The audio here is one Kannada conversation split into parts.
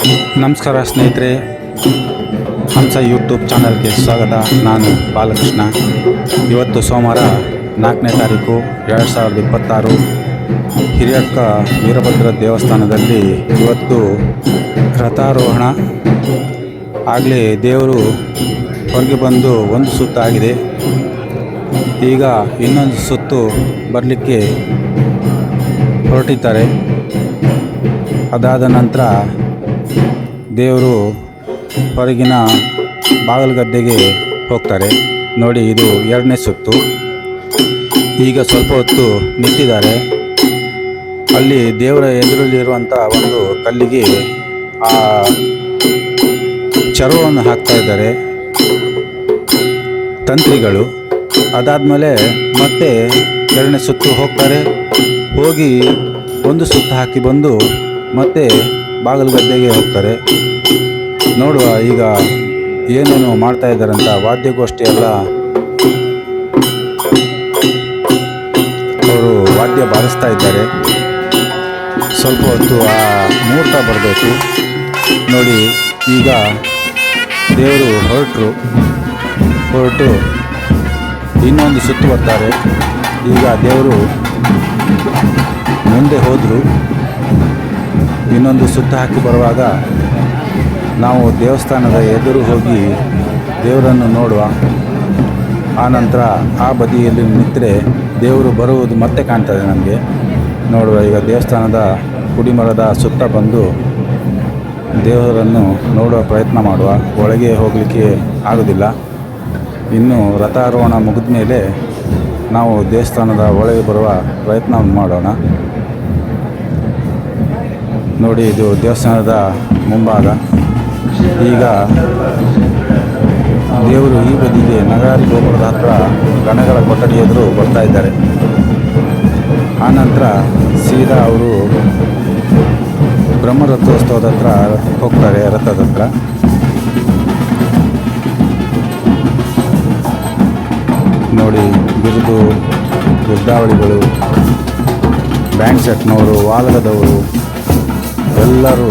ನಮಸ್ಕಾರ ಸ್ನೇಹಿತರೆ, ಹಂಸ ಯೂಟ್ಯೂಬ್ ಚಾನಲ್ಗೆ ಸ್ವಾಗತ. ನಾನು ಬಾಲಕೃಷ್ಣ. ಇವತ್ತು ಸೋಮವಾರ 4ನೇ ತಾರೀಕು 2026. ಹಿರಿಯಡ್ಕ ವೀರಭದ್ರ ದೇವಸ್ಥಾನದಲ್ಲಿ ಇವತ್ತು ರಥಾರೋಹಣ. ಆಗಲೇ ದೇವರು ಹೊರಗೆ ಬಂದು ಒಂದು ಸುತ್ತು ಆಗಿದೆ. ಈಗ ಇನ್ನೊಂದು ಸುತ್ತು ಬರಲಿಕ್ಕೆ ಹೊರಟಿದ್ದಾರೆ. ಅದಾದ ನಂತರ ದೇವರು ಹೊರಗಿನ ಬಾಗಲಗದ್ದೆಗೆ ಹೋಗ್ತಾರೆ. ನೋಡಿ, ಇದು 2ನೇ ಸುತ್ತು. ಈಗ ಸ್ವಲ್ಪ ಹೊತ್ತು ನಿಂತಿದ್ದಾರೆ. ಅಲ್ಲಿ ದೇವರ ಎದುರಲ್ಲಿರುವಂಥ ಒಂದು ಕಲ್ಲಿಗೆ ಆ ಚರ್ಮವನ್ನು ಹಾಕ್ತಾ ಇದ್ದಾರೆ ತಂತ್ರಿಗಳು. ಅದಾದಮೇಲೆ ಮತ್ತೆ 2ನೇ ಸುತ್ತು ಹೋಗ್ತಾರೆ. ಹೋಗಿ ಒಂದು ಸುತ್ತು ಹಾಕಿ ಬಂದು ಮತ್ತೆ ಬಾಗಲಗದ್ದೆಗೆ ಹೋಗ್ತಾರೆ. ನೋಡುವ ಈಗ ಏನೇನು ಮಾಡ್ತಾ ಇದ್ದಾರಂತ. ವಾದ್ಯಗೋಷ್ಠಿ ಎಲ್ಲ ಅವರು ವಾದ್ಯ ಬಾರಿಸ್ತಾ ಇದ್ದಾರೆ. ಸ್ವಲ್ಪ ಹೊತ್ತು ಆ ಮುಹೂರ್ತ ಬರಬೇಕು. ನೋಡಿ, ಈಗ ದೇವರು ಹೊರಟು ಇನ್ನೊಂದು ಸುತ್ತು ಬರ್ತಾರೆ. ಈಗ ದೇವರು ಮುಂದೆ ಹೋದರು. ಇನ್ನೊಂದು ಸುತ್ತು ಹಾಕಿ ಬರುವಾಗ ನಾವು ದೇವಸ್ಥಾನದ ಎದುರು ಹೋಗಿ ದೇವರನ್ನು ನೋಡುವ. ಆನಂತರ ಆ ಬದಿಯಲ್ಲಿ ನಿಂತರೆ ದೇವರು ಬರುವುದು ಮತ್ತೆ ಕಾಣ್ತದೆ ನಮಗೆ. ನೋಡುವ, ಈಗ ದೇವಸ್ಥಾನದ ಕುಡಿಮರದ ಸುತ್ತ ಬಂದು ದೇವರನ್ನು ನೋಡುವ ಪ್ರಯತ್ನ ಮಾಡುವ. ಒಳಗೆ ಹೋಗಲಿಕ್ಕೆ ಆಗೋದಿಲ್ಲ. ಇನ್ನು ರಥಾರೋಹಣ ಮುಗಿದ ಮೇಲೆ ನಾವು ದೇವಸ್ಥಾನದ ಒಳಗೆ ಬರುವ ಪ್ರಯತ್ನ ಮಾಡೋಣ. ನೋಡಿ, ಇದು ದೇವಸ್ಥಾನದ ಮುಂಭಾಗ. ಈಗ ದೇವರು ಈ ಬದಿಗೆ ನಗಾರಿ ಗೋಪುರದ ಹತ್ರ ಗಣಗಳ ಕೊಠಡಿ ಎದುರು ಬರ್ತಾ ಇದ್ದಾರೆ. ಆನಂತರ ಸೀದಾ ಅವರು ಬ್ರಹ್ಮರಥೋತ್ಸವದ ಹತ್ರ ಹೋಗ್ತಾರೆ, ರಥದ ಹತ್ರ. ನೋಡಿ, ಬಿರುದಾವಳಿಗಳು, ಬ್ಯಾಂಡ್ ಸೆಟ್ನವರು, ವಾಲಗದವರು ಎಲ್ಲರೂ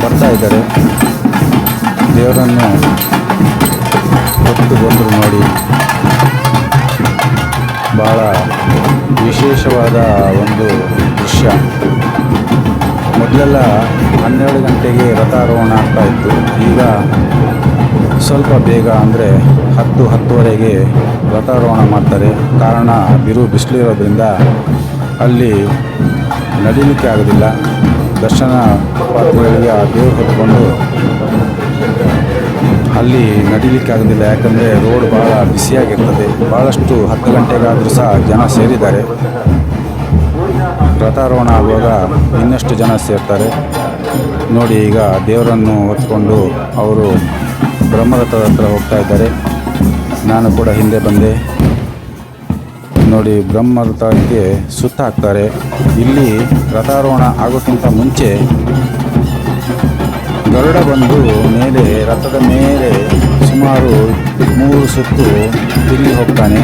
ಬರ್ತಾ ಇದ್ದಾರೆ. ದೇವರನ್ನು ಹೊತ್ತು ಬಂದರು. ನೋಡಿ, ಭಾಳ ವಿಶೇಷವಾದ ಒಂದು ದೃಶ್ಯ. ಮೊದಲೆಲ್ಲ 12 ಗಂಟೆಗೆ ರಥಾರೋಹಣ ಆಗ್ತಾ ಇತ್ತು. ಈಗ ಸ್ವಲ್ಪ ಬೇಗ ಅಂದರೆ 10-10:30ಗೆ ರಥಾರೋಹಣ ಮಾಡ್ತಾರೆ. ಕಾರಣ ಬಿಸಿಲಿರೋದ್ರಿಂದ ಅಲ್ಲಿ ನಡೀಲಿಕ್ಕೆ ಆಗೋದಿಲ್ಲ. ದರ್ಶನ ಪಾತ್ರೆಗಳಿಗೆ ಆ ದೇವರು ಹೊತ್ಕೊಂಡು ಅಲ್ಲಿ ನಡೀಲಿಕ್ಕೆ ಆಗೋದಿಲ್ಲ. ಯಾಕಂದರೆ ರೋಡ್ ಭಾಳ ಬಿಸಿಯಾಗಿರ್ತದೆ. ಭಾಳಷ್ಟು 10 ಗಂಟೆಗಾದರೂ ಸಹ ಜನ ಸೇರಿದ್ದಾರೆ. ರಥಾರೋಹಣ ಆಗುವಾಗ ಇನ್ನಷ್ಟು ಜನ ಸೇರ್ತಾರೆ. ನೋಡಿ, ಈಗ ದೇವರನ್ನು ಹೊತ್ಕೊಂಡು ಅವರು ಬ್ರಹ್ಮರಥದ ಹತ್ರ ಹೋಗ್ತಾ ಇದ್ದಾರೆ. ನಾನು ಕೂಡ ಹಿಂದೆ ಬಂದೆ. ನೋಡಿ, ಬ್ರಹ್ಮರಥಕ್ಕೆ ಸುತ್ತ ಹಾಕ್ತಾರೆ. ಇಲ್ಲಿ ರಥಾರೋಹಣ ಆಗೋಕ್ಕಿಂತ ಮುಂಚೆ ಗರುಡ ಬಂದು ರಥದ ಮೇಲೆ ಸುಮಾರು 3 ಸುತ್ತು ತಿರುಗಿ ಹೋಗ್ತಾನೆ.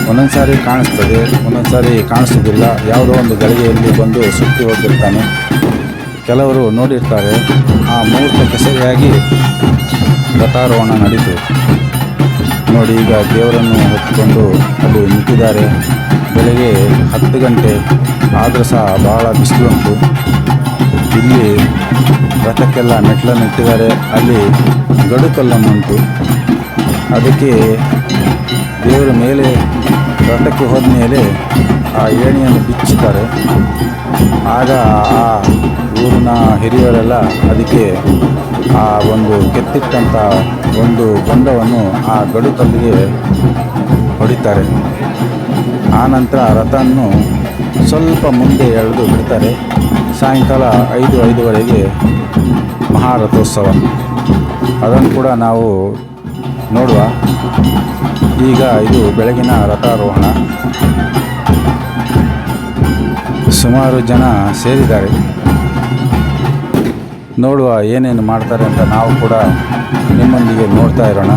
ಒಂದೊಂದು ಸಾರಿ ಕಾಣಿಸ್ತದೆ, ಒಂದೊಂದು ಸಾರಿ ಕಾಣಿಸೋದಿಲ್ಲ. ಯಾವುದೋ ಒಂದು ಗಳಿಗೆಯಲ್ಲಿ ಬಂದು ಸುತ್ತಿ ಹೋಗಿರ್ತಾನೆ. ಕೆಲವರು ನೋಡಿರ್ತಾರೆ. ಆ ಮುಹೂರ್ತಕ್ಕೆ ಸರಿಯಾಗಿ ರಥಾರೋಹಣ ನಡೀತು. ನೋಡಿ, ಈಗ ದೇವರನ್ನು ಹೊತ್ತುಕೊಂಡು ಅಲ್ಲಿ ನಿಂತಿದ್ದಾರೆ. ಬೆಳಗ್ಗೆ 10 ಗಂಟೆ ಆದರೂ ಸಹ ಭಾಳ ಬಿಸಿಲುಂಟು. ಇಲ್ಲಿ ರಥಕ್ಕೆಲ್ಲ ಮೆಟ್ಲನ್ನು ಇಟ್ಟಿದ್ದಾರೆ. ಅಲ್ಲಿ ಗಡುಕಲ್ಲನ್ನುಂಟು. ಅದಕ್ಕೆ ದೇವರ ಮೇಲೆ ರಥಕ್ಕೆ ಹೋದ ಮೇಲೆ ಆ ಏಣಿಯನ್ನು ಬಿಚ್ಚುತ್ತಾರೆ. ಆಗ ಆ ಊರಿನ ಹಿರಿಯರೆಲ್ಲ ಅದಕ್ಕೆ ಆ ಒಂದು ಕೆತ್ತಿಟ್ಟಂಥ ಒಂದು ಗೊಂಡವನ್ನು ಆ ಗಡುಕಲ್ಲಿಗೆ ಹೊಡಿತಾರೆ. ಆನಂತರ ರಥವನ್ನು ಸ್ವಲ್ಪ ಮುಂದೆ ಎಳೆದು ಬಿಡ್ತಾರೆ. ಸಾಯಂಕಾಲ 5-5:30ಗೆ ಮಹಾರಥೋತ್ಸವ. ಅದನ್ನು ಕೂಡ ನಾವು ನೋಡುವ. ಈಗ ಇದು ಬೆಳಗಿನ ರಥಾರೋಹಣ. ಸುಮಾರು ಜನ ಸೇರಿದ್ದಾರೆ. ನೋಡುವ ಏನೇನು ಮಾಡ್ತಾರೆ ಅಂತ ನಾವು ಕೂಡ ನಿಮ್ಮೊಂದಿಗೆ ನೋಡ್ತಾ ಇರೋಣ.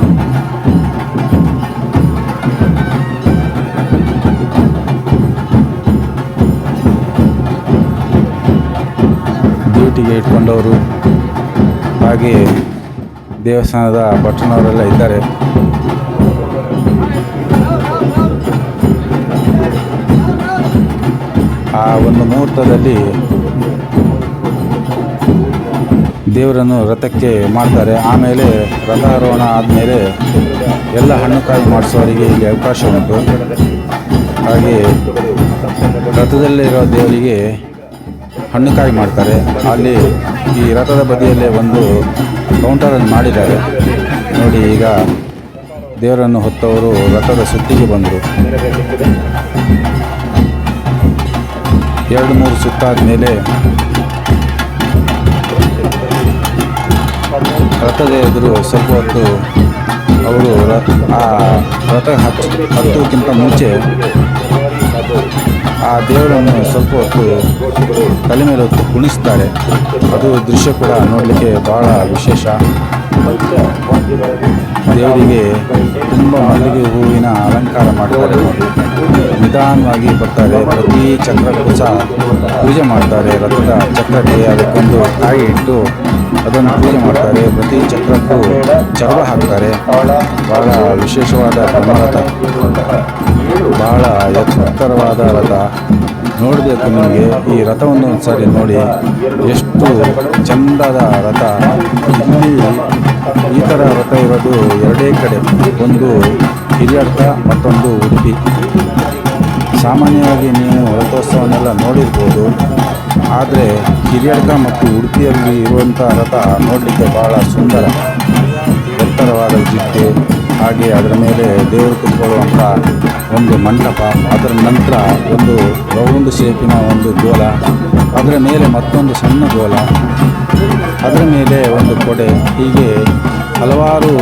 ಪೀಠಿಗೆ ಇಟ್ಕೊಂಡವರು, ಹಾಗೆ ದೇವಸ್ಥಾನದ ಭಟ್ರನವರೆಲ್ಲ ಇದ್ದಾರೆ. ಆ ಒಂದು ಮುಹೂರ್ತದಲ್ಲಿ ದೇವರನ್ನು ರಥಕ್ಕೆ ಮಾಡ್ತಾರೆ. ಆಮೇಲೆ ರಥಾರೋಹಣ ಆದಮೇಲೆ ಎಲ್ಲ ಹಣ್ಣುಕಾಯಿ ಮಾಡಿಸೋರಿಗೆ ಇಲ್ಲಿ ಅವಕಾಶ ಉಂಟು. ಹಾಗೆ ರಥದಲ್ಲಿರೋ ದೇವರಿಗೆ ಹಣ್ಣುಕಾಯಿ ಮಾಡ್ತಾರೆ. ಅಲ್ಲಿ ಈ ರಥದ ಬದಿಯಲ್ಲೇ ಒಂದು ಕೌಂಟರನ್ನು ಮಾಡಿದ್ದಾರೆ ನೋಡಿ. ಈಗ ದೇವರನ್ನು ಹೊತ್ತವರು ರಥದ ಸುತ್ತಿಗೆ ಬಂದರು. 2-3 ಸುತ್ತಾದ ಮೇಲೆ ರಥದ ಎದುರು ಸ್ವಲ್ಪ ಹೊತ್ತು ಅವರು ಆ ರಥ ಹತ್ತೋಕ್ಕಿಂತ ಮುಂಚೆ ಆ ದೇವರನ್ನು ಸ್ವಲ್ಪ ಹೊತ್ತು ತಲೆ ಮೇಲೆ ಹೊತ್ತು ಕುಣಿಸ್ತಾರೆ. ಅದು ದೃಶ್ಯ ಕೂಡ ನೋಡಲಿಕ್ಕೆ ಭಾಳ ವಿಶೇಷ. ದೇವರಿಗೆ ತುಂಬ ಮಲ್ಲಿಗೆ ಹೂವಿನ ಅಲಂಕಾರ ಮಾಡ್ತಾರೆ ನೋಡಿ. ನಿಧಾನವಾಗಿ ಬರ್ತಾರೆ. ಪ್ರತಿ ಚಕ್ರಕ್ಕೂ ಸಹ ಪೂಜೆ ಮಾಡ್ತಾರೆ. ರಥದ ಚಕ್ರಕ್ಕೆ ಅದಕ್ಕೊಂದು ಕಾಯಿ ಇಟ್ಟು ಅದನ್ನು ಪೂಜೆ ಮಾಡ್ತಾರೆ. ಪ್ರತಿ ಚಕ್ರಕ್ಕೂ ಚರ್ಮ ಹಾಕ್ತಾರೆ. ಭಾಳ ವಿಶೇಷವಾದ ಬ್ರಹ್ಮರಥ, ಭಾಳ ಎತ್ತರವಾದ ರಥ. ನೋಡಬೇಕು ನಿಮಗೆ ಈ ರಥವನ್ನು ಒಂದು ಸಾರಿ ನೋಡಿ, ಎಷ್ಟು ಚಂದದ ರಥ. ಇಲ್ಲಿ ಈ ಥರ ರಥ ಇರೋದು ಎರಡೇ ಕಡೆ, ಒಂದು ಹಿರಿಯಡ್ಕ, ಮತ್ತೊಂದು ಉಡುಪಿ. ಸಾಮಾನ್ಯವಾಗಿ ನೀವು ರಥೋತ್ಸವನ್ನೆಲ್ಲ ನೋಡಿರ್ಬೋದು, ಆದರೆ ಹಿರಿಯಡ್ಕ ಮತ್ತು ಉಡುಪಿಯಲ್ಲಿ ಇರುವಂಥ ರಥ ನೋಡಲಿಕ್ಕೆ ಭಾಳ ಸುಂದರ, ಎತ್ತರವಾದ ಜಿಕ್ಕೆ, ಹಾಗೆ ಅದರ ಮೇಲೆ ದೇವರು ಕುತ್ಕೊಳ್ಳುವಂಥ ಒಂದು ಮಂಟಪ, ಅದರ ನಂತರ ಒಂದು ರೌಂಡ್ ಶೇಪಿನ ಒಂದು ಗೋಲ, ಅದರ ಮೇಲೆ ಮತ್ತೊಂದು ಸಣ್ಣ ಗೋಲ, ಅದರ ಮೇಲೆ ಒಂದು ಕೊಡೆ, ಹೀಗೆ ಹಲವಾರು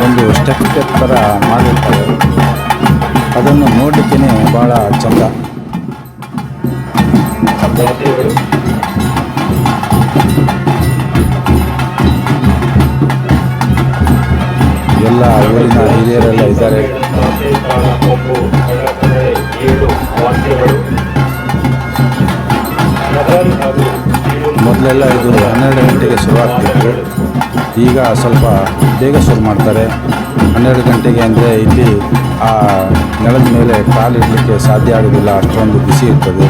ಒಂದು ಸ್ಟೆಪ್ ಥರ ಮಾಡಿರ್ತಾರೆ. ಅದನ್ನು ನೋಡಲಿಕ್ಕೇ ಭಾಳ ಚಂದ. ಎಲ್ಲ ಊರಿನ ಹಿರಿಯರೆಲ್ಲ ಇದ್ದಾರೆ. ಮೊದಲೆಲ್ಲ ಇದು 12 ಗಂಟೆಗೆ ಶುರುವಾಗ್ತಿತ್ತು. ಈಗ ಸ್ವಲ್ಪ ಬೇಗ ಶುರು ಮಾಡ್ತಾರೆ. 12 ಗಂಟೆಗೆ ಅಂದರೆ ಇಲ್ಲಿ ಆ ನೆಲದ ಮೇಲೆ ಕಾಲಿಡಲಿಕ್ಕೆ ಸಾಧ್ಯ ಆಗೋದಿಲ್ಲ, ಅಷ್ಟೊಂದು ಬಿಸಿ ಇರ್ತದೆ.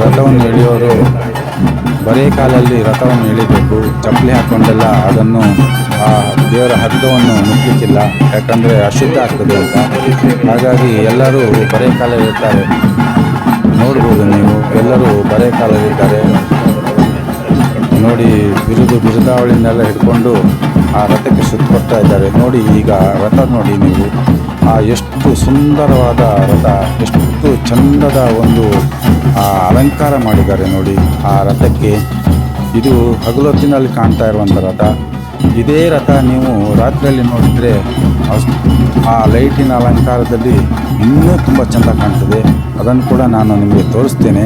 ರಥವನ್ನು ಎಳೆಯೋರು ಬರೇ ಕಾಲಲ್ಲಿ ರಥವನ್ನು ಎಳಿಬೇಕು. ಚಪ್ಪಲಿ ಹಾಕ್ಕೊಂಡೆಲ್ಲ ಅದನ್ನು ಆ ದೇವರ ಹಗ್ಗವನ್ನು ಮುಟ್ಲಿಕ್ಕಿಲ್ಲ, ಯಾಕಂದರೆ ಅಶುದ್ಧ ಆಗ್ತದೆ ಅಂತ. ಹಾಗಾಗಿ ಎಲ್ಲರೂ ಬರೇ ಕಾಲಲ್ಲಿರ್ತಾರೆ. ನೋಡ್ಬೋದು ನೀವು, ಎಲ್ಲರೂ ಬರೇ ಕಾಲಲ್ಲಿರ್ತಾರೆ ನೋಡಿ. ಬಿರುದಾವಳಿನೆಲ್ಲ ಹಿಡ್ಕೊಂಡು ಆ ರಥಕ್ಕೆ ಸುತ್ತ ಬರ್ತಾ ಇದ್ದಾರೆ ನೋಡಿ. ಈಗ ರಥ ನೋಡಿ ನೀವು, ಎಷ್ಟು ಸುಂದರವಾದ ರಥ, ಎಷ್ಟು ಚಂದದ ಒಂದು ಅಲಂಕಾರ ಮಾಡಿದ್ದಾರೆ ನೋಡಿ ಆ ರಥಕ್ಕೆ. ಇದು ಹಗಲೊತ್ತಿನಲ್ಲಿ ಕಾಣ್ತಾ ಇರುವಂಥ ರಥ. ಇದೇ ರಥ ನೀವು ರಾತ್ರಿಯಲ್ಲಿ ನೋಡಿದರೆ ಆ ಲೈಟಿನ ಅಲಂಕಾರದಲ್ಲಿ ಇನ್ನೂ ತುಂಬ ಚೆಂದ ಕಾಣ್ತದೆ. ಅದನ್ನು ಕೂಡ ನಾನು ನಿಮಗೆ ತೋರಿಸ್ತೇನೆ.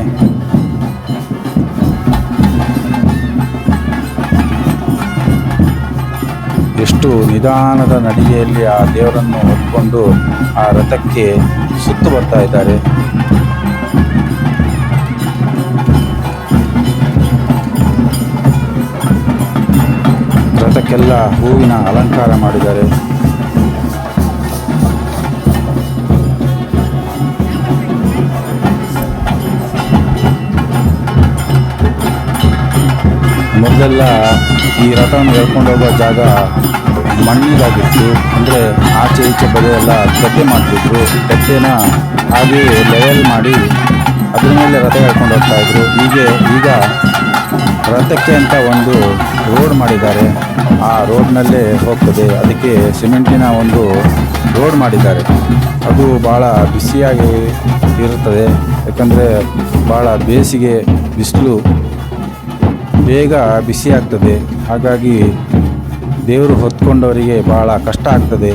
ಎಷ್ಟು ನಿಧಾನದ ನಡಿಗೆಯಲ್ಲಿ ಆ ದೇವರನ್ನು ಹೊತ್ಕೊಂಡು ಆ ರಥಕ್ಕೆ ಸುತ್ತು ಬರ್ತಾ ಇದ್ದಾರೆ. ರಥಕ್ಕೆಲ್ಲ ಹೂವಿನ ಅಲಂಕಾರ ಮಾಡಿದ್ದಾರೆ. ಮೊದಲೆಲ್ಲ ಈ ರಥವನ್ನು ಎಳ್ಕೊಂಡು ಹೋಗೋ ಜಾಗ ಮಣ್ಣಿಗಾಗಿತ್ತು. ಅಂದರೆ ಆಚೆ ಈಚೆ ಬದಿಯೆಲ್ಲ ಗದ್ದೆ ಮಾಡ್ತಿದ್ರು. ಗದ್ದೆನ ಹಾಗೆ ಲೆವೆಲ್ ಮಾಡಿ ಅದ್ರ ಮೇಲೆ ರಥ ಎಳ್ಕೊಂಡು ಹೋಗ್ತಾಯಿದ್ರು. ಈಗ ರಥಕ್ಕೆ ಅಂತ ಒಂದು ರೋಡ್ ಮಾಡಿದ್ದಾರೆ. ಆ ರೋಡ್ನಲ್ಲೇ ಹೋಗ್ತದೆ. ಅದಕ್ಕೆ ಸಿಮೆಂಟಿನ ಒಂದು ರೋಡ್ ಮಾಡಿದ್ದಾರೆ. ಅದು ಭಾಳ ಬಿಸಿಯಾಗಿ ಇರುತ್ತದೆ, ಯಾಕಂದರೆ ಭಾಳ ಬೇಸಿಗೆ, ಬಿಸಿಲು ಬೇಗ ಬಿಸಿ ಆಗ್ತದೆ. ಹಾಗಾಗಿ ದೇವರು ಹೊತ್ಕೊಂಡವರಿಗೆ ಭಾಳ ಕಷ್ಟ ಆಗ್ತದೆ.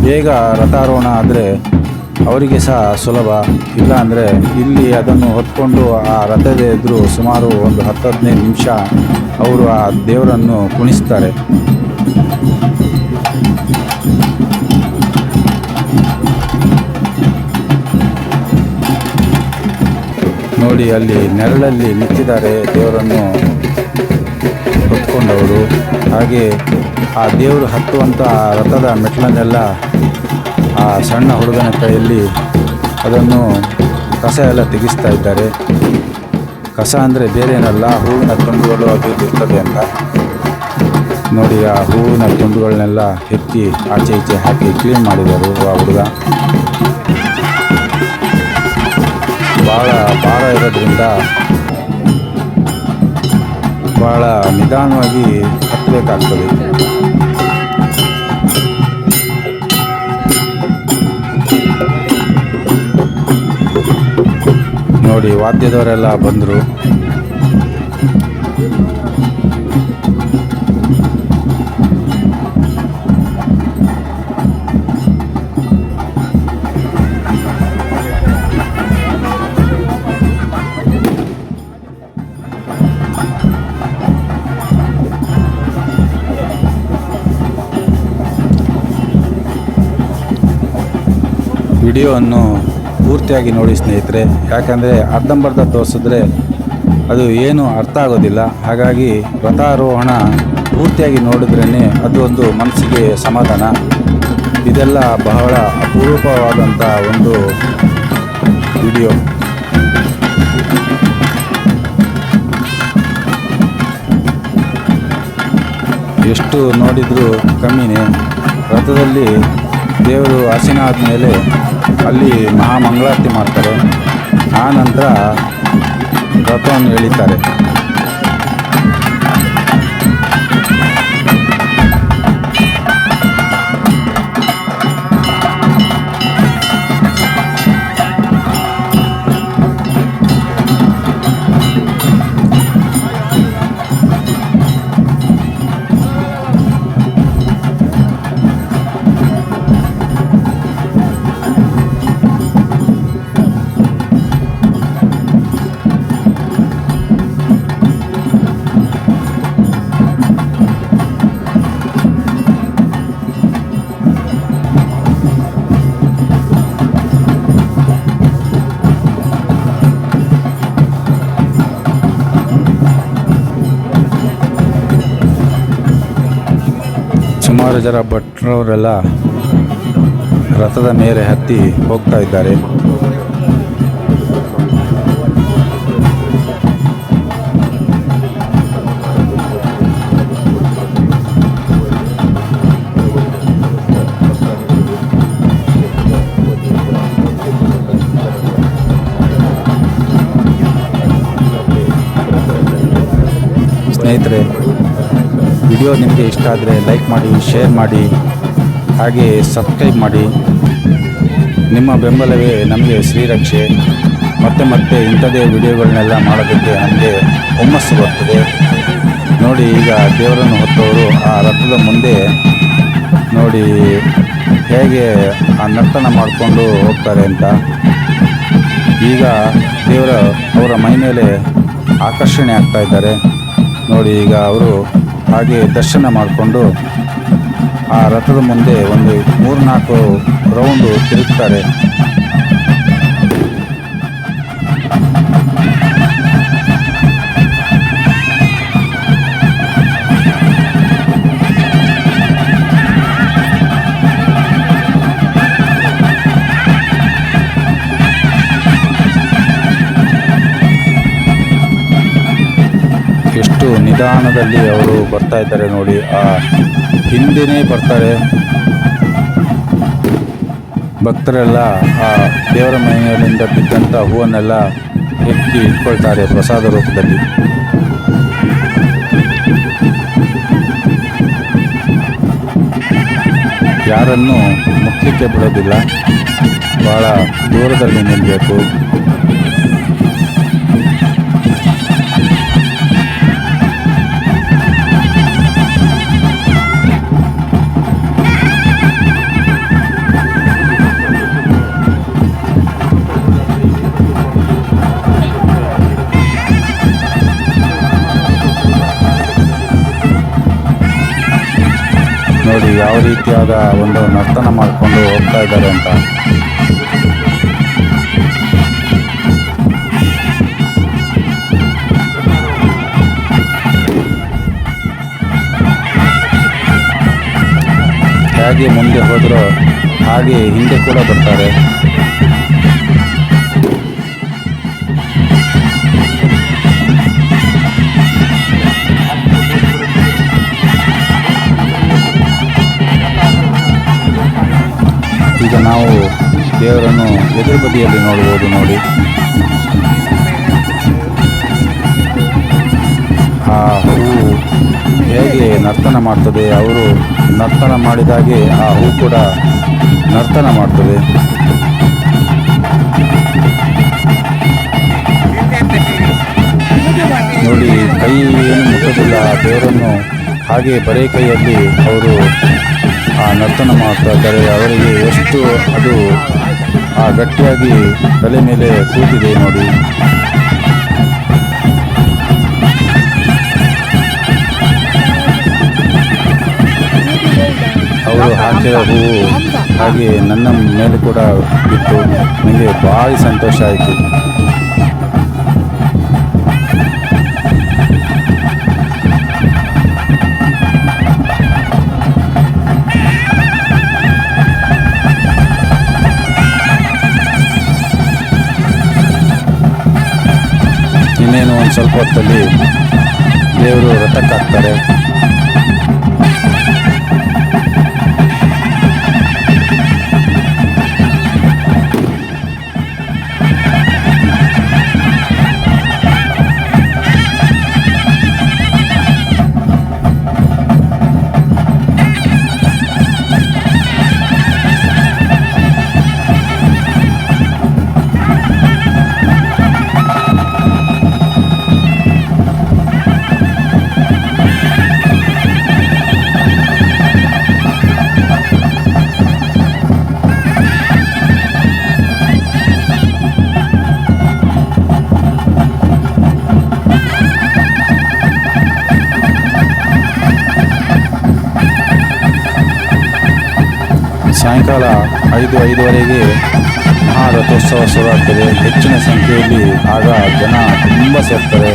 ಬೇಗ ರಥಾರೋಹಣ ಆದರೆ ಅವರಿಗೆ ಸಹ ಸುಲಭ. ಇಲ್ಲ ಅಂದರೆ ಇಲ್ಲಿ ಅದನ್ನು ಹೊತ್ಕೊಂಡು ಆ ರಥದ ಎದುರು ಸುಮಾರು ಒಂದು 10-15 ನಿಮಿಷ ಅವರು ಆ ದೇವರನ್ನು ಕುಣಿಸ್ತಾರೆ. ನೋಡಿ ಅಲ್ಲಿ ನೆರಳಲ್ಲಿ ನಿಂತಿದ್ದಾರೆ ದೇವರನ್ನು ಹೊತ್ಕೊಂಡವರು. ಹಾಗೆ ಆ ದೇವರು ಹತ್ತುವಂಥ ರಥದ ಮೆಟ್ಲನ್ನೆಲ್ಲ ಆ ಸಣ್ಣ ಹುಡುಗನ ಕೈಯಲ್ಲಿ ಅದನ್ನು ಕಸ ಎಲ್ಲ ತೆಗೆಸ್ತಾ ಇದ್ದಾರೆ. ಕಸ ಅಂದರೆ ಬೇರೇನಲ್ಲ, ಹೂವಿನ ತುಂಡುಗಳು ಅದು ಇರ್ತದೆ ಅಂತ. ನೋಡಿ ಆ ಹೂವಿನ ತುಂಡುಗಳನ್ನೆಲ್ಲ ಎತ್ತಿ ಆಚೆ ಈಚೆ ಹಾಕಿ ಕ್ಲೀನ್ ಮಾಡಿದರು ಆ ಹುಡುಗ. ಭಾಳ ಭಾರ ಇರೋದ್ರಿಂದ ಭಾಳ ನಿಧಾನವಾಗಿ ಹತ್ತಬೇಕಾಗ್ತದೆ. ನೋಡಿ ವಾದ್ಯದವರೆಲ್ಲ ಬಂದರು. ವಿಡಿಯೋವನ್ನು ಪೂರ್ತಿಯಾಗಿ ನೋಡಿ ಸ್ನೇಹಿತರೆ, ಯಾಕಂದರೆ ಅರ್ಧಂಬರ್ಧ ತೋರಿಸಿದ್ರೆ ಅದು ಏನು ಅರ್ಥ ಆಗೋದಿಲ್ಲ. ಹಾಗಾಗಿ ರಥಾರೋಹಣ ಪೂರ್ತಿಯಾಗಿ ನೋಡಿದ್ರೇ ಅದು ಒಂದು ಮನಸ್ಸಿಗೆ ಸಮಾಧಾನ. ಇದೆಲ್ಲ ಬಹಳ ಅಪರೂಪವಾದಂಥ ಒಂದು ವಿಡಿಯೋ. ಎಷ್ಟು ನೋಡಿದರೂ ಕಮ್ಮಿನೇ. ರಥದಲ್ಲಿ ದೇವರು ಆಸೀನ ಆದಮೇಲೆ ಅಲ್ಲಿ ಮಹಾಮಂಗಳಾರತಿ ಮಾಡ್ತಾರೆ. ಆ ನಂತರ ರಥವನ್ನು ಎಳಿತಾರೆ. ಸುಮಾರು ಜನ ಭಟ್ರವರೆಲ್ಲ ರಥದ ಮೇಲೆ ಹತ್ತಿ ಹೋಗ್ತಾ ಇದ್ದಾರೆ. ಸ್ನೇಹಿತರೆ, ವಿಡಿಯೋ ನಿಮಗೆ ಇಷ್ಟ ಆದರೆ ಲೈಕ್ ಮಾಡಿ, ಶೇರ್ ಮಾಡಿ, ಹಾಗೆ ಸಬ್ಸ್ಕ್ರೈಬ್ ಮಾಡಿ. ನಿಮ್ಮ ಬೆಂಬಲವೇ ನಮಗೆ ಶ್ರೀರಕ್ಷೆ. ಮತ್ತೆ ಮತ್ತೆ ಇಂಥದೇ ವಿಡಿಯೋಗಳನ್ನೆಲ್ಲ ಮಾಡೋದಕ್ಕೆ ನಮಗೆ ಹುಮ್ಮಸ್ಸು ಬರ್ತದೆ. ನೋಡಿ ಈಗ ದೇವರನ್ನು ಹೊತ್ತವರು ಆ ರಥದ ಮುಂದೆ ನೋಡಿ ಹೇಗೆ ಆ ನರ್ತನ ಮಾಡಿಕೊಂಡು ಹೋಗ್ತಾರೆ ಅಂತ. ಈಗ ಅವರ ಮೈ ಮೇಲೆ ಆಕರ್ಷಣೆ ಆಗ್ತಾ ಇದ್ದಾರೆ. ನೋಡಿ ಈಗ ಅವರು ಹಾಗೆ ದರ್ಶನ ಮಾಡಿಕೊಂಡು ಆ ರಥದ ಮುಂದೆ ಒಂದು 3-4 ರೌಂಡು ತಿರುಗ್ತಾರೆ. ಎಷ್ಟು ನಿಧಾನದಲ್ಲಿ ಅವರು ಬರ್ತಾ ಇದ್ದಾರೆ ನೋಡಿ. ಆ ಹಿಂದೆನೇ ಬರ್ತಾರೆ. ಭಕ್ತರೆಲ್ಲ ಆ ದೇವರ ಮನೆಯಲ್ಲಿಂದ ಬಿದ್ದಂಥ ಹೂವನ್ನೆಲ್ಲ ಎತ್ತಿ ಇಟ್ಕೊಳ್ತಾರೆ ಪ್ರಸಾದ ರೂಪದಲ್ಲಿ. ಯಾರನ್ನು ಮುಟ್ಲಿಕ್ಕೆ ಬಿಡೋದಿಲ್ಲ, ಭಾಳ ದೂರದಲ್ಲಿ ನಿಲ್ಲಬೇಕು. ನೋಡಿ ಯಾವ ರೀತಿಯಾದ ಒಂದು ನರ್ತನ ಮಾಡಿಕೊಂಡು ಹೋಗ್ತಾ ಇದ್ದಾರೆ ಅಂತ. ಹಾಗೆ ಮುಂದೆ ಹೋದರೂ ಹಾಗೆ ಹಿಂದೆ ಕೂಡ ಬರ್ತಾರೆ. ಈಗ ನಾವು ದೇವರನ್ನು ಎದುರು ಬದಿಯಲ್ಲಿ ನೋಡ್ಬೋದು ನೋಡಿ. ಆ ಹೂವು ಹೇಗೆ ನರ್ತನ ಮಾಡ್ತದೆ, ಅವರು ನರ್ತನ ಮಾಡಿದಾಗೆ ಆ ಹೂ ಕೂಡ ನರ್ತನ ಮಾಡ್ತದೆ. ನೋಡಿ, ಕೈ ಏನು ಮುಟ್ಟೋದಿಲ್ಲ, ದೇವರನ್ನು ಹಾಗೆ ಬರೇ ಕೈಯಲ್ಲಿ ಅವರು ಆ ನರ್ತನ ಮಾಡ್ತಾ ಇದ್ದಾರೆ. ಅವರಿಗೆ ಎಷ್ಟು ಅದು ಆ ಗಟ್ಟಿಯಾಗಿ ತಲೆ ಮೇಲೆ ಕೂತಿದೆ ನೋಡಿ. ಅವರು ಹಾಕಿರೋ ಹೂವು ಹಾಗೆ ನನ್ನ ಮೇಲೆ ಕೂಡ ಬಿತ್ತು. ನನಗೆ ಭಾರಿ ಸಂತೋಷ ಆಯಿತು. ಇನ್ನೇನು ಒಂದು ಸ್ವಲ್ಪ ಹೊತ್ತಲ್ಲಿ ದೇವರು ರಥಕ್ಕಾಗ್ತಾರೆ. ಸಾಯಂಕಾಲ 5-5:30ಗೆ ಮಹಾರಥೋತ್ಸವ ಶುರುವಾಗ್ತದೆ. ಹೆಚ್ಚಿನ ಸಂಖ್ಯೆಯಲ್ಲಿ ಆಗ ಜನ ತುಂಬ ಸೇರ್ತಾರೆ.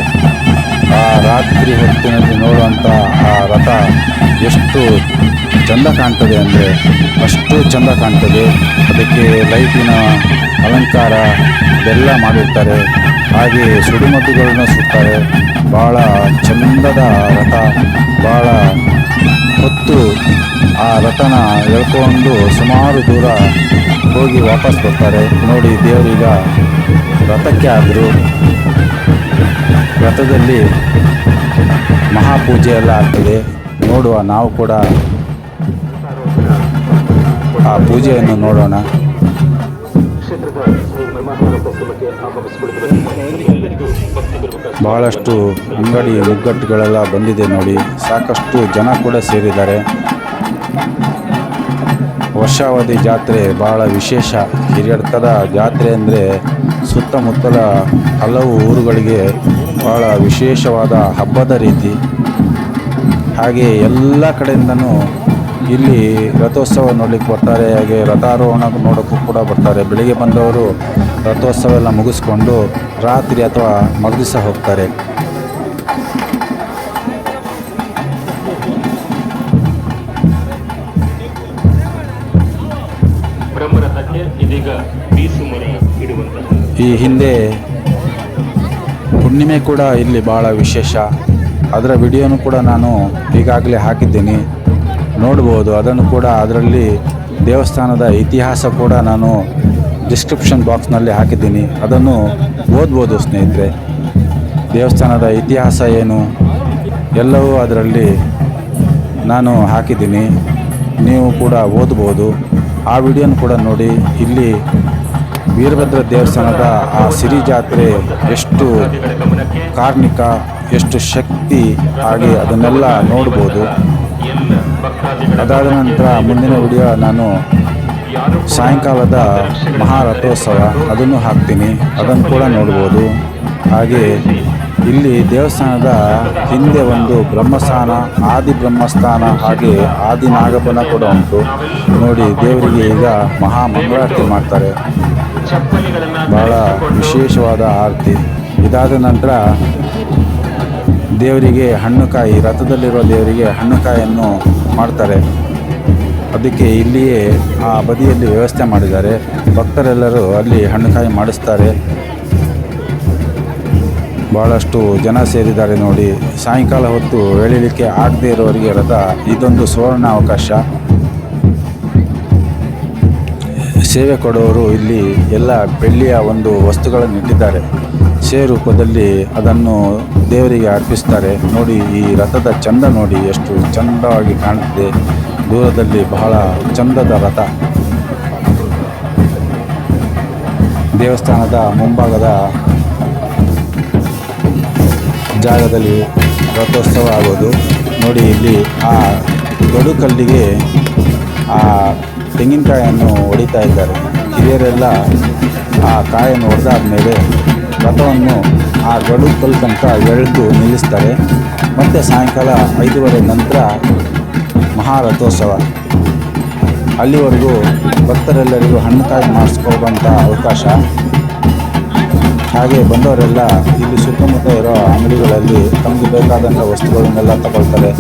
ಆ ರಾತ್ರಿ ಹೊತ್ತಿನಲ್ಲಿ ನೋಡುವಂಥ ಆ ರಥ ಎಷ್ಟು ಚೆಂದ ಕಾಣ್ತದೆ ಅಂದರೆ ಅಷ್ಟು ಚೆಂದ ಕಾಣ್ತದೆ. ಅದಕ್ಕೆ ಲೈಟಿನ ಅಲಂಕಾರ ಇದೆಲ್ಲ ಮಾಡಿರ್ತಾರೆ. ಹಾಗೆ ಸುಡುಮದ್ದುಗಳನ್ನು ಸುತ್ತಾರೆ. ಭಾಳ ಚೆಂದದ ರಥ. ಭಾಳ ಹೊತ್ತು ಆ ರಥನ ಎಳ್ಕೊಂಡು ಸುಮಾರು ದೂರ ಹೋಗಿ ವಾಪಸ್ ಬರ್ತಾರೆ. ನೋಡಿ, ದೇವರೀಗ ರಥಕ್ಕೆ ಆದರು. ರಥದಲ್ಲಿ ಮಹಾಪೂಜೆ ಎಲ್ಲ ಆಗ್ತದೆ. ನೋಡುವ, ನಾವು ಕೂಡ ಆ ಪೂಜೆಯನ್ನು ನೋಡೋಣ. ಬಹಳಷ್ಟು ಅಂಗಡಿ ಮುಗ್ಗಟ್ಟುಗಳೆಲ್ಲ ಬಂದಿದೆ ನೋಡಿ. ಸಾಕಷ್ಟು ಜನ ಕೂಡ ಸೇರಿದ್ದಾರೆ. ವರ್ಷಾವಧಿ ಜಾತ್ರೆ ಭಾಳ ವಿಶೇಷ. ಹಿರಿಯಡ್ಕದ ಜಾತ್ರೆ ಅಂದರೆ ಸುತ್ತಮುತ್ತಲ ಹಲವು ಊರುಗಳಿಗೆ ಭಾಳ ವಿಶೇಷವಾದ ಹಬ್ಬದ ರೀತಿ. ಹಾಗೆ ಎಲ್ಲ ಕಡೆಯಿಂದನೂ ಇಲ್ಲಿ ರಥೋತ್ಸವ ನೋಡಲಿಕ್ಕೆ ಬರ್ತಾರೆ. ಹಾಗೆ ರಥಾರೋಹಣ ನೋಡೋಕ್ಕೂ ಕೂಡ ಬರ್ತಾರೆ. ಬೆಳಿಗ್ಗೆ ಬಂದವರು ರಥೋತ್ಸವ ಎಲ್ಲ ಮುಗಿಸ್ಕೊಂಡು ರಾತ್ರಿ ಅಥವಾ ಮರುದಿವಸ ಹೋಗ್ತಾರೆ. ಈ ಹಿಂದೆ ಹುಣ್ಣಿಮೆ ಕೂಡ ಇಲ್ಲಿ ಭಾಳ ವಿಶೇಷ. ಅದರ ವಿಡಿಯೋನು ಕೂಡ ನಾನು ಈಗಾಗಲೇ ಹಾಕಿದ್ದೀನಿ, ನೋಡ್ಬೋದು. ಅದನ್ನು ಕೂಡ ಅದರಲ್ಲಿ ದೇವಸ್ಥಾನದ ಇತಿಹಾಸ ಕೂಡ ನಾನು ಡಿಸ್ಕ್ರಿಪ್ಷನ್ ಬಾಕ್ಸ್ನಲ್ಲಿ ಹಾಕಿದ್ದೀನಿ. ಅದನ್ನು ಓದ್ಬೋದು ಸ್ನೇಹಿತರೆ. ದೇವಸ್ಥಾನದ ಇತಿಹಾಸ ಏನು ಎಲ್ಲವೂ ಅದರಲ್ಲಿ ನಾನು ಹಾಕಿದ್ದೀನಿ, ನೀವು ಕೂಡ ಓದ್ಬೋದು. ಆ ವಿಡಿಯೋನು ಕೂಡ ನೋಡಿ. ಇಲ್ಲಿ ವೀರಭದ್ರ ದೇವಸ್ಥಾನದ ಆ ಸಿರಿ ಜಾತ್ರೆ ಎಷ್ಟು ಕಾರ್ಮಿಕ, ಎಷ್ಟು ಶಕ್ತಿ ಹಾಗೆ ಅದನ್ನೆಲ್ಲ ನೋಡ್ಬೋದು. ಅದಾದ ನಂತರ ಮುಂದಿನ ವಿಡಿಯೋ ನಾನು ಸಾಯಂಕಾಲದ ಮಹಾರಥೋತ್ಸವ ಅದನ್ನು ಹಾಕ್ತೀನಿ, ಅದನ್ನು ಕೂಡ ನೋಡ್ಬೋದು. ಹಾಗೆ ಇಲ್ಲಿ ದೇವಸ್ಥಾನದ ಹಿಂದೆ ಒಂದು ಬ್ರಹ್ಮಸ್ಥಾನ, ಆದಿ ಬ್ರಹ್ಮಸ್ಥಾನ ಹಾಗೆ ಆದಿ ನಾಗಬನ ಕೂಡ ಉಂಟು ನೋಡಿ. ದೇವರಿಗೆ ಈಗ ಮಹಾ ಮಂಗಳಾರತಿ ಮಾಡ್ತಾರೆ. ಭಾಳ ವಿಶೇಷವಾದ ಆರತಿ. ಇದಾದ ನಂತರ ದೇವರಿಗೆ ಹಣ್ಣುಕಾಯಿ, ರಥದಲ್ಲಿರುವ ದೇವರಿಗೆ ಹಣ್ಣುಕಾಯಿಯನ್ನು ಮಾಡ್ತಾರೆ. ಅದಕ್ಕೆ ಇಲ್ಲಿಯೇ ಆ ಬದಿಯಲ್ಲಿ ವ್ಯವಸ್ಥೆ ಮಾಡಿದ್ದಾರೆ. ಭಕ್ತರೆಲ್ಲರೂ ಅಲ್ಲಿ ಹಣ್ಣುಕಾಯಿ ಮಾಡಿಸ್ತಾರೆ. ಭಾಳಷ್ಟು ಜನ ಸೇರಿದ್ದಾರೆ ನೋಡಿ. ಸಾಯಂಕಾಲ ಹೊತ್ತು ಎಳಿಲಿಕ್ಕೆ ಆಗದೇ ಇರೋರಿಗೆ ರಥ ಇದೊಂದು ಸುವರ್ಣ ಅವಕಾಶ. ಸೇವೆ ಕೊಡೋರು ಇಲ್ಲಿ ಎಲ್ಲ ಬೆಳ್ಳಿಯ ಒಂದು ವಸ್ತುಗಳನ್ನು ಇಟ್ಟಿದ್ದಾರೆ. ಶೇ ರೂಪದಲ್ಲಿ ಅದನ್ನು ದೇವರಿಗೆ ಅರ್ಪಿಸ್ತಾರೆ. ನೋಡಿ ಈ ರಥದ ಚಂದ ನೋಡಿ, ಎಷ್ಟು ಚಂದವಾಗಿ ಕಾಣುತ್ತದೆ. ದೂರದಲ್ಲಿ ಬಹಳ ಚಂದದ ರಥ. ದೇವಸ್ಥಾನದ ಮುಂಭಾಗದ ಜಾಗದಲ್ಲಿ ರಥೋತ್ಸವ ಆಗೋದು ನೋಡಿ. ಇಲ್ಲಿ ಆ ಗಡುಕಲ್ಲಿಗೆ ಆ ತೆಂಗಿನಕಾಯನ್ನು ಹೊಡಿತಾ ಇದ್ದಾರೆ. ಹಿರಿಯರೆಲ್ಲ ಆ ಕಾಯನ್ನು ಹೊಡೆದಾದ ಮೇಲೆ ರಥವನ್ನು ಆ ಗಡುಕಲ್ ತನಕ ಎಳೆದು ನಿಲ್ಲಿಸ್ತಾರೆ. ಮತ್ತು ಸಾಯಂಕಾಲ 5:30 ನಂತರ ಮಹಾರಥೋತ್ಸವ. ಅಲ್ಲಿವರೆಗೂ ಭಕ್ತರೆಲ್ಲರಿಗೂ ಹಣ್ಣುಕಾಯಿ ಮಾಡಿಸ್ಕೊಳ್ಳುವಂಥ ಅವಕಾಶ. ಹಾಗೆ ಬಂದವರೆಲ್ಲ ಇಲ್ಲಿ ಸುತ್ತಮುತ್ತ ಇರೋ ಅಂಗಡಿಗಳಲ್ಲಿ ತಮಗೆ ಬೇಕಾದಂಥ ವಸ್ತುಗಳನ್ನೆಲ್ಲ ತಗೊಳ್ತಾರೆ.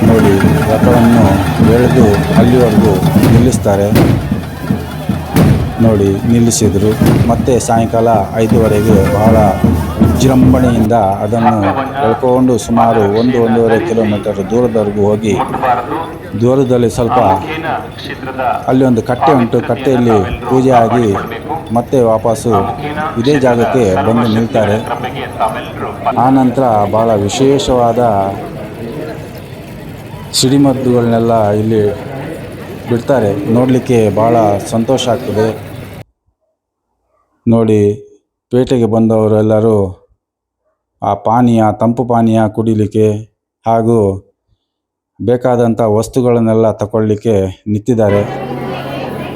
ನೋಡಿ ರಥವನ್ನು ಎಳೆದು ಅಲ್ಲಿವರೆಗೂ ನಿಲ್ಲಿಸ್ತಾರೆ. ನೋಡಿ ನಿಲ್ಲಿಸಿದರು. ಮತ್ತು ಸಾಯಂಕಾಲ 5:30ಗೆ ಬಹಳ ವಿಜೃಂಭಣೆಯಿಂದ ಅದನ್ನು ಎಳ್ಕೊಂಡು ಸುಮಾರು 1-1.5 ಕಿಲೋಮೀಟರ್ ದೂರದವರೆಗೂ ಹೋಗಿ, ದೂರದಲ್ಲಿ ಸ್ವಲ್ಪ ಅಲ್ಲಿ ಒಂದು ಕಟ್ಟೆ ಉಂಟು. ಕಟ್ಟೆಯಲ್ಲಿ ಪೂಜೆ ಆಗಿ ಮತ್ತೆ ವಾಪಸ್ಸು ಇದೇ ಜಾಗಕ್ಕೆ ಬಂದು ನಿಲ್ತಾರೆ. ಆನಂತರ ಭಾಳ ವಿಶೇಷವಾದ ಸಿಡಿಮದ್ದುಗಳನ್ನೆಲ್ಲ ಇಲ್ಲಿ ಬಿಡ್ತಾರೆ. ನೋಡಲಿಕ್ಕೆ ಭಾಳ ಸಂತೋಷ ಆಗ್ತದೆ. ನೋಡಿ ಪೇಟೆಗೆ ಬಂದವರೆಲ್ಲರೂ ಆ ಪಾನೀಯ, ತಂಪು ಪಾನೀಯ ಕುಡಿಲಿಕ್ಕೆ ಹಾಗೂ ಬೇಕಾದಂಥ ವಸ್ತುಗಳನ್ನೆಲ್ಲ ತಗೊಳ್ಳಿಕ್ಕೆ ನಿಂತಿದ್ದಾರೆ.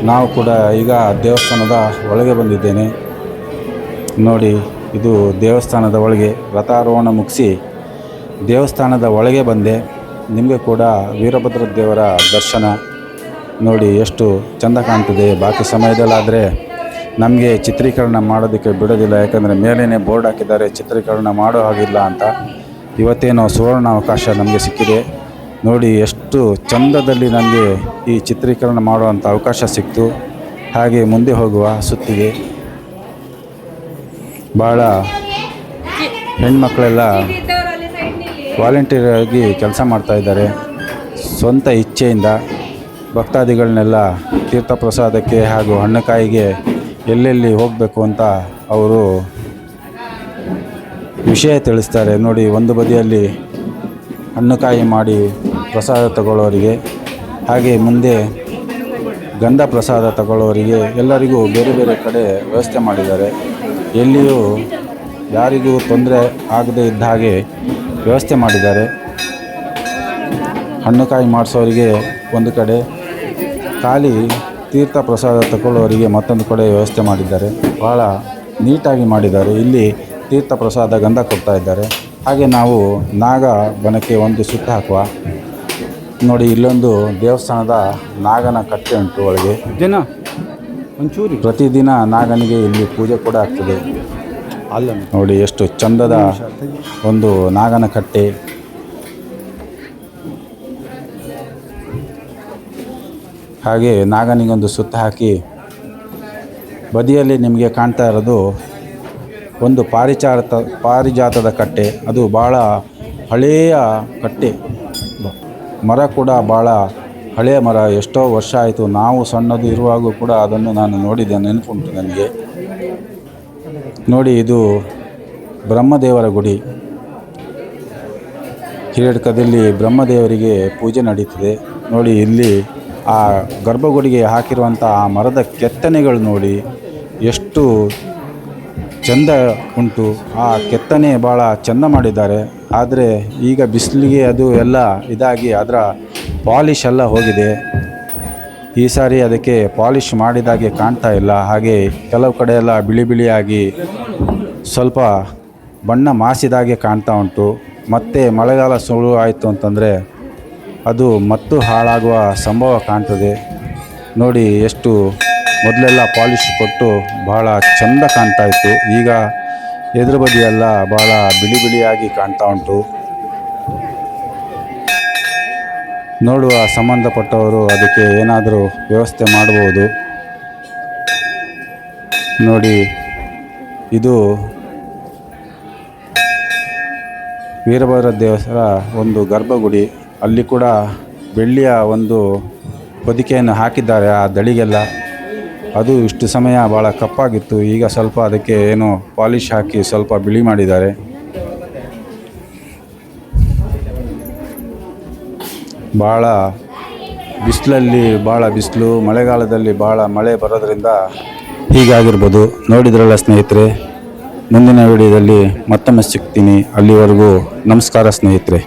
ನಾವು ಕೂಡ ಈಗ ದೇವಸ್ಥಾನದ ಒಳಗೆ ಬಂದಿದ್ದೇನೆ. ನೋಡಿ ಇದು ದೇವಸ್ಥಾನದ ಒಳಗೆ ರಥಾರೋಹಣ ಮುಗಿಸಿ ದೇವಸ್ಥಾನದ ಒಳಗೆ ಬಂದೆ. ನಿಮಗೆ ಕೂಡ ವೀರಭದ್ರ ದೇವರ ದರ್ಶನ ನೋಡಿ ಎಷ್ಟು ಚೆಂದ ಕಾಣ್ತದೆ. ಬಾಕಿ ಸಮಯದಲ್ಲಾದರೆ ನಮಗೆ ಚಿತ್ರೀಕರಣ ಮಾಡೋದಕ್ಕೆ ಬಿಡೋದಿಲ್ಲ. ಯಾಕಂದರೆ ಮೇಲೇ ಬೋರ್ಡ್ ಹಾಕಿದ್ದಾರೆ ಚಿತ್ರೀಕರಣ ಮಾಡೋ ಹಾಗಿಲ್ಲ ಅಂತ. ಇವತ್ತೇನೋ ಸುವರ್ಣ ಅವಕಾಶ ನಮಗೆ ಸಿಕ್ಕಿದೆ. ನೋಡಿ ಎಷ್ಟು ಚಂದದಲ್ಲಿ ನನಗೆ ಈ ಚಿತ್ರೀಕರಣ ಮಾಡುವಂಥ ಅವಕಾಶ ಸಿಕ್ತು. ಹಾಗೆ ಮುಂದೆ ಹೋಗುವ ಸುತ್ತಿಗೆ ಭಾಳ ಹೆಣ್ಮಕ್ಳೆಲ್ಲ ವಾಲಂಟಿಯರ್ ಆಗಿ ಕೆಲಸ ಮಾಡ್ತಾಯಿದ್ದಾರೆ. ಸ್ವಂತ ಇಚ್ಛೆಯಿಂದ ಭಕ್ತಾದಿಗಳನ್ನೆಲ್ಲ ತೀರ್ಥ ಪ್ರಸಾದಕ್ಕೆ ಹಾಗೂ ಹಣ್ಣುಕಾಯಿಗೆ ಎಲ್ಲೆಲ್ಲಿ ಹೋಗಬೇಕು ಅಂತ ಅವರು ವಿಷಯ ತಿಳಿಸ್ತಾರೆ. ನೋಡಿ ಒಂದು ಬದಿಯಲ್ಲಿ ಹಣ್ಣುಕಾಯಿ ಮಾಡಿ ಪ್ರಸಾದ ತಗೊಳ್ಳೋರಿಗೆ, ಹಾಗೆ ಮುಂದೆ ಗಂಧ ಪ್ರಸಾದ ತಗೊಳ್ಳೋರಿಗೆ ಎಲ್ಲರಿಗೂ ಬೇರೆ ಬೇರೆ ಕಡೆ ವ್ಯವಸ್ಥೆ ಮಾಡಿದ್ದಾರೆ. ಎಲ್ಲಿಯೂ ಯಾರಿಗೂ ತೊಂದರೆ ಆಗದೇ ಇದ್ದ ಹಾಗೆ ವ್ಯವಸ್ಥೆ ಮಾಡಿದ್ದಾರೆ. ಹಣ್ಣುಕಾಯಿ ಮಾಡಿಸೋರಿಗೆ ಒಂದು ಕಡೆ, ಖಾಲಿ ತೀರ್ಥ ಪ್ರಸಾದ ತಗೊಳ್ಳೋರಿಗೆ ಮತ್ತೊಂದು ಕಡೆ ವ್ಯವಸ್ಥೆ ಮಾಡಿದ್ದಾರೆ. ಭಾಳ ನೀಟಾಗಿ ಮಾಡಿದ್ದಾರೆ. ಇಲ್ಲಿ ತೀರ್ಥ ಪ್ರಸಾದ ಗಂಧ ಕೊಡ್ತಾ ಇದ್ದಾರೆ. ಹಾಗೆ ನಾವು ನಾಗ ಬನಕ್ಕೆ ಒಂದು ಸುತ್ತ ಹಾಕುವ. ನೋಡಿ ಇಲ್ಲೊಂದು ದೇವಸ್ಥಾನದ ನಾಗನ ಕಟ್ಟೆ ಉಂಟು ಒಳಗೆ. ಒಂಚೂರು ಪ್ರತಿದಿನ ನಾಗನಿಗೆ ಇಲ್ಲಿ ಪೂಜೆ ಕೂಡ ಆಗ್ತದೆ. ಅಲ್ಲ ನೋಡಿ ಎಷ್ಟು ಚಂದದ ಒಂದು ನಾಗನ ಕಟ್ಟೆ. ಹಾಗೆ ನಾಗನಿಗೊಂದು ಸುತ್ತ ಹಾಕಿ ಬದಿಯಲ್ಲಿ ನಿಮಗೆ ಕಾಣ್ತಾ ಇರೋದು ಒಂದು ಪಾರಿಜಾತದ ಕಟ್ಟೆ. ಅದು ಭಾಳ ಹಳೆಯ ಕಟ್ಟೆ. ಮರ ಕೂಡ ಭಾಳ ಹಳೆಯ ಮರ. ಎಷ್ಟೋ ವರ್ಷ ಆಯಿತು. ನಾವು ಸಣ್ಣದು ಇರುವಾಗೂ ಕೂಡ ಅದನ್ನು ನಾನು ನೋಡಿದ್ದೆ, ನೆನಪುಂಟು ನನಗೆ. ನೋಡಿ ಇದು ಬ್ರಹ್ಮದೇವರ ಗುಡಿ. ಹಿರೇಡ್ಕದಲ್ಲಿ ಬ್ರಹ್ಮದೇವರಿಗೆ ಪೂಜೆ ನಡೀತದೆ. ನೋಡಿ ಇಲ್ಲಿ ಆ ಗರ್ಭಗುಡಿಗೆ ಹಾಕಿರುವಂಥ ಆ ಮರದ ಕೆತ್ತನೆಗಳು ನೋಡಿ ಎಷ್ಟು ಚೆಂದ ಉಂಟು. ಆ ಕೆತ್ತನೆ ಭಾಳ ಚೆಂದ ಮಾಡಿದ್ದಾರೆ. ಆದರೆ ಈಗ ಬಿಸಿಲಿಗೆ ಅದು ಎಲ್ಲ ಇದಾಗಿ ಅದರ ಪಾಲಿಷ್ ಎಲ್ಲ ಹೋಗಿದೆ. ಈ ಸಾರಿ ಅದಕ್ಕೆ ಪಾಲಿಷ್ ಮಾಡಿದಾಗೆ ಕಾಣ್ತಾ ಇಲ್ಲ. ಹಾಗೆ ಕೆಲವು ಕಡೆ ಎಲ್ಲ ಬಿಳಿ ಬಿಳಿಯಾಗಿ ಸ್ವಲ್ಪ ಬಣ್ಣ ಮಾಸಿದಾಗೆ ಕಾಣ್ತಾ ಉಂಟು. ಮತ್ತು ಮಳೆಗಾಲ ಶುರು ಆಯಿತು ಅಂತಂದರೆ ಅದು ಮತ್ತು ಹಾಳಾಗುವ ಸಂಭವ ಕಾಣ್ತದೆ. ನೋಡಿ ಎಷ್ಟು ಮೊದಲೆಲ್ಲ ಪಾಲಿಷ್ ಕೊಟ್ಟು ಭಾಳ ಚೆಂದ ಕಾಣ್ತಾ ಇತ್ತು. ಈಗ ಎದುರು ಬದಿಯೆಲ್ಲ ಭಾಳ ಬಿಳಿ ಬಿಳಿಯಾಗಿ ಕಾಣ್ತಾ ಉಂಟು. ನೋಡುವ ಸಂಬಂಧಪಟ್ಟವರು ಅದಕ್ಕೆ ಏನಾದರೂ ವ್ಯವಸ್ಥೆ ಮಾಡಬಹುದು. ನೋಡಿ, ಇದು ವೀರಭದ್ರ ದೇವರ ಒಂದು ಗರ್ಭಗುಡಿ. ಅಲ್ಲಿ ಕೂಡ ಬೆಳ್ಳಿಯ ಒಂದು ಹೊದಿಕೆಯನ್ನು ಹಾಕಿದ್ದಾರೆ ಆ ದಡಿಗೆಲ್ಲ. ಅದು ಇಷ್ಟು ಸಮಯ ಭಾಳ ಕಪ್ಪಾಗಿತ್ತು, ಈಗ ಸ್ವಲ್ಪ ಅದಕ್ಕೆ ಏನೋ ಪಾಲಿಷ್ ಹಾಕಿ ಸ್ವಲ್ಪ ಬಿಳಿ ಮಾಡಿದ್ದಾರೆ. ಭಾಳ ಬಿಸಿಲಲ್ಲಿ ಭಾಳ ಬಿಸಿಲು, ಮಳೆಗಾಲದಲ್ಲಿ ಭಾಳ ಮಳೆ ಬರೋದ್ರಿಂದ ಹೀಗಾಗಿರ್ಬೋದು. ನೋಡಿದ್ರಲ್ಲ ಸ್ನೇಹಿತರೆ, ಮುಂದಿನ ವಿಡಿಯೋದಲ್ಲಿ ಮತ್ತೊಮ್ಮೆ ಸಿಗ್ತೀನಿ. ಅಲ್ಲಿವರೆಗೂ ನಮಸ್ಕಾರ ಸ್ನೇಹಿತರೆ.